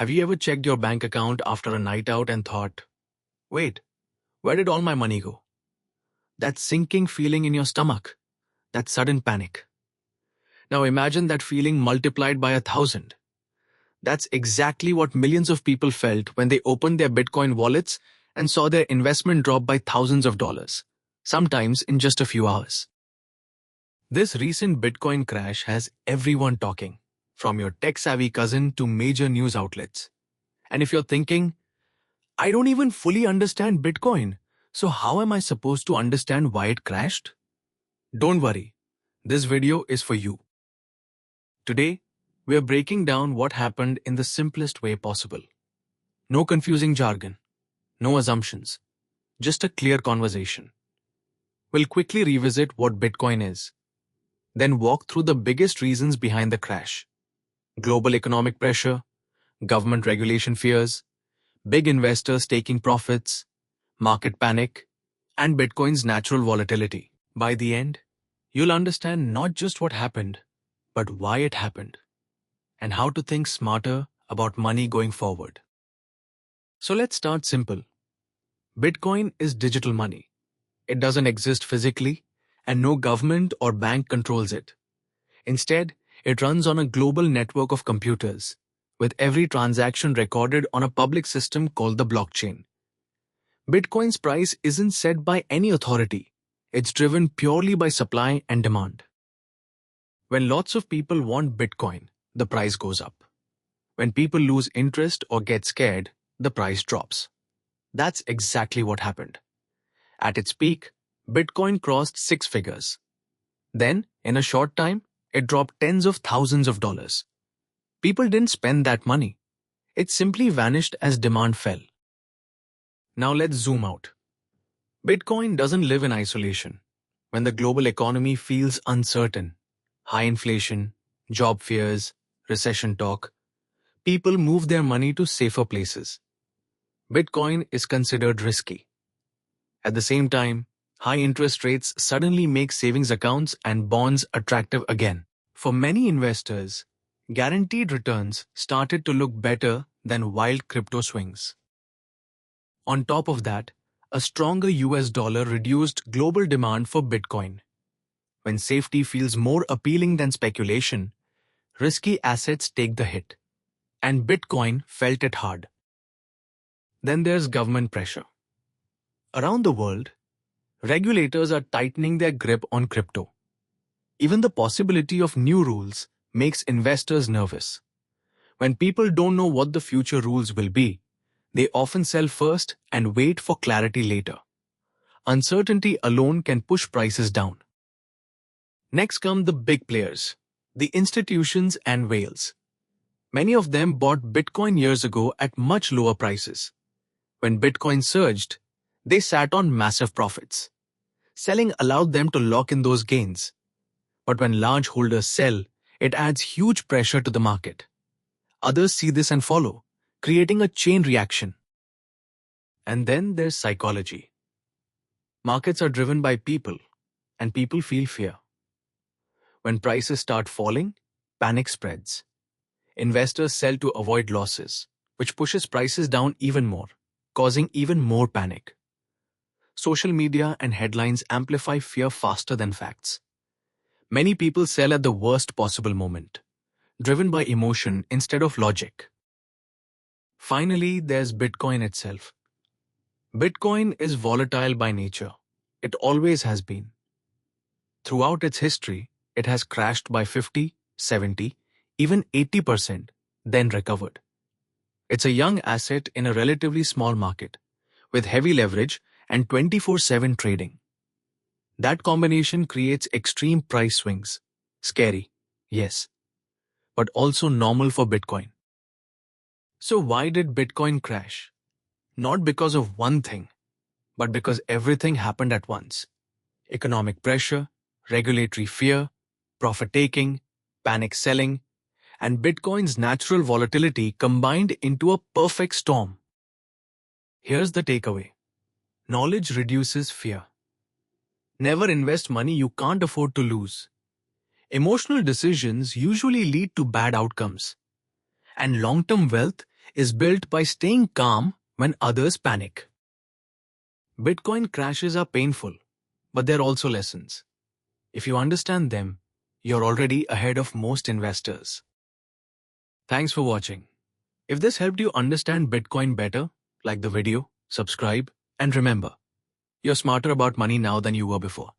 Have you ever checked your bank account after a night out and thought, wait, where did all my money go? That sinking feeling in your stomach, that sudden panic. Now imagine that feeling multiplied by 1,000. That's exactly what millions of people felt when they opened their Bitcoin wallets and saw their investment drop by thousands of dollars, sometimes in just a few hours. This recent Bitcoin crash has everyone talking, from your tech-savvy cousin to major news outlets. And if you're thinking, I don't even fully understand Bitcoin, so how am I supposed to understand why it crashed? Don't worry, this video is for you. Today, we are breaking down what happened in the simplest way possible. No confusing jargon, no assumptions, just a clear conversation. We'll quickly revisit what Bitcoin is, then walk through the biggest reasons behind the crash. Global economic pressure, government regulation fears, big investors taking profits, market panic, and Bitcoin's natural volatility. By the end, you'll understand not just what happened, but why it happened, and how to think smarter about money going forward. So let's start simple. Bitcoin is digital money. It doesn't exist physically, and no government or bank controls it. Instead, it runs on a global network of computers, with every transaction recorded on a public system called the blockchain. Bitcoin's price isn't set by any authority. It's driven purely by supply and demand. When lots of people want Bitcoin, the price goes up. When people lose interest or get scared, the price drops. That's exactly what happened. At its peak, Bitcoin crossed six figures. Then, in a short time, it dropped tens of thousands of dollars. People didn't spend that money. It simply vanished as demand fell. Now let's zoom out. Bitcoin doesn't live in isolation. When the global economy feels uncertain, high inflation, job fears, recession talk, people move their money to safer places. Bitcoin is considered risky. At the same time, high interest rates suddenly make savings accounts and bonds attractive again. For many investors, guaranteed returns started to look better than wild crypto swings. On top of that, a stronger US dollar reduced global demand for Bitcoin. When safety feels more appealing than speculation, risky assets take the hit. And Bitcoin felt it hard. Then there's government pressure. Around the world, regulators are tightening their grip on crypto. Even the possibility of new rules makes investors nervous. When people don't know what the future rules will be, they often sell first and wait for clarity later. Uncertainty alone can push prices down. Next come the big players, the institutions and whales. Many of them bought Bitcoin years ago at much lower prices. When Bitcoin surged, they sat on massive profits. Selling allowed them to lock in those gains. But when large holders sell, it adds huge pressure to the market. Others see this and follow, creating a chain reaction. And then there's psychology. Markets are driven by people, and people feel fear. When prices start falling, panic spreads. Investors sell to avoid losses, which pushes prices down even more, causing even more panic. Social media and headlines amplify fear faster than facts. Many people sell at the worst possible moment, driven by emotion instead of logic. Finally, there's Bitcoin itself. Bitcoin is volatile by nature. It always has been. Throughout its history, it has crashed by 50, 70, even 80%, then recovered. It's a young asset in a relatively small market, with heavy leverage and 24/7 trading. That combination creates extreme price swings. Scary, yes, but also normal for Bitcoin. So why did Bitcoin crash? Not because of one thing, but because everything happened at once. Economic pressure, regulatory fear, profit-taking, panic selling, and Bitcoin's natural volatility combined into a perfect storm. Here's the takeaway. Knowledge reduces fear. Never invest money you can't afford to lose. Emotional decisions usually lead to bad outcomes. And long-term wealth is built by staying calm when others panic. Bitcoin crashes are painful, but they're also lessons. If you understand them, you're already ahead of most investors. Thanks for watching. If this helped you understand Bitcoin better, like the video, subscribe, and remember, you're smarter about money now than you were before.